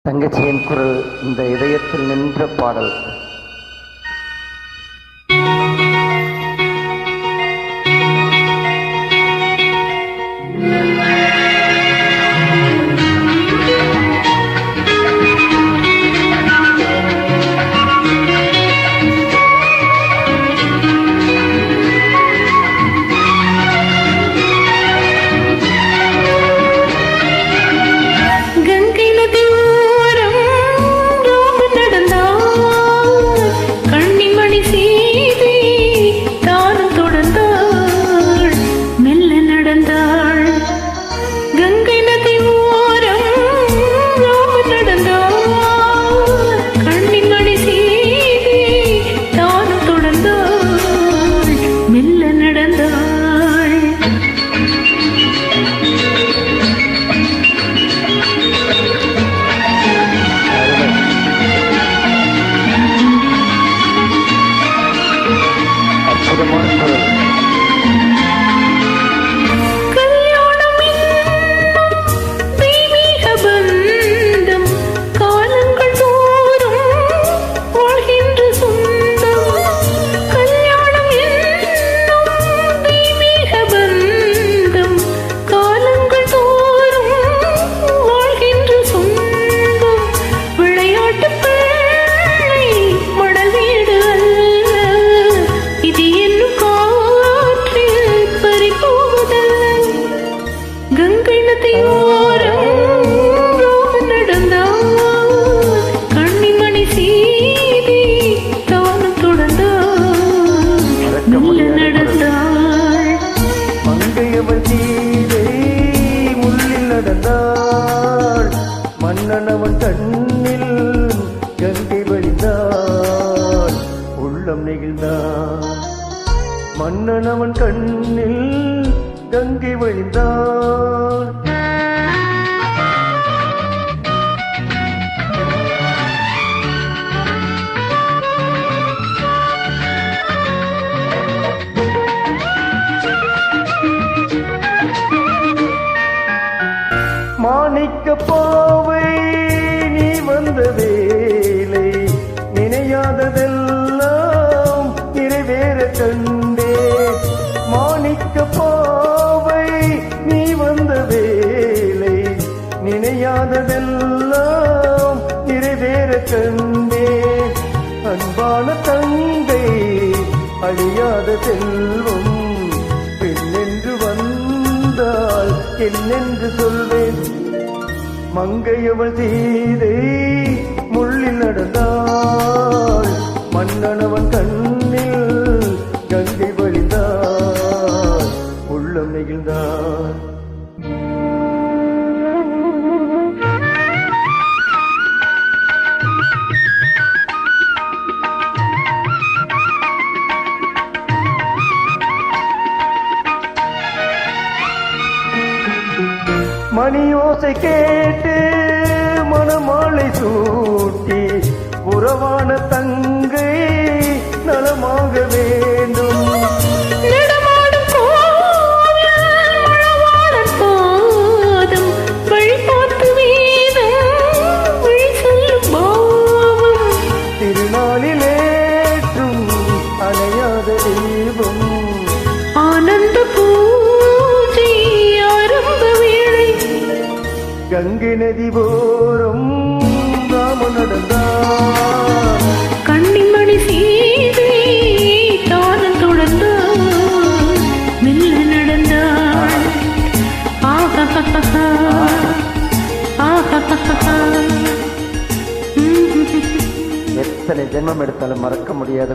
தங்கச்சியின் குரல் இந்த இதயத்தில் நின்ற பாடல். மன்னனவன் கண்ணில் கங்கை வழிந்தான், உள்ளம் நெகிழ்ந்தான். மன்னனவன் கண்ணில் கங்கை வழிந்தான். மாணிக்க பாவை நீ வந்த வேலை, நினையாததெல்லாம் நிறைவேற கண்டே. மாணிக்க பாவை நீ வந்த வேலை, நினையாததெல்லாம் நிறைவேற கண்டே. அன்பான தங்கை அழியாத செல்வம், பெண்ணென்று வந்தால் என்னென்று சொல்வேன். மங்கையவள் சீதை முள்ளில் நடந்தாள், மன்னனவன் கண்ணில் கங்கை வழிந்தாள், உள்ளம் நெகிழ்ந்தாள். மணியோசை கேட்டு மணமாலை சூட்டி, உறவான தங்கை நலமாக வேண்டும். திருநாளிலேற்றும் அணையாத தீபம், ஆனந்த பூஜை ஆரம்ப வேளை. கங்கை நதி போரும் ராம நடந்தான், கண்ணிமணி சீதை தானம் தொடர்ந்தாள், மெல்ல நடந்தாள். எத்தனை ஜென்மம் எடுத்தாலும் மறக்க முடியாத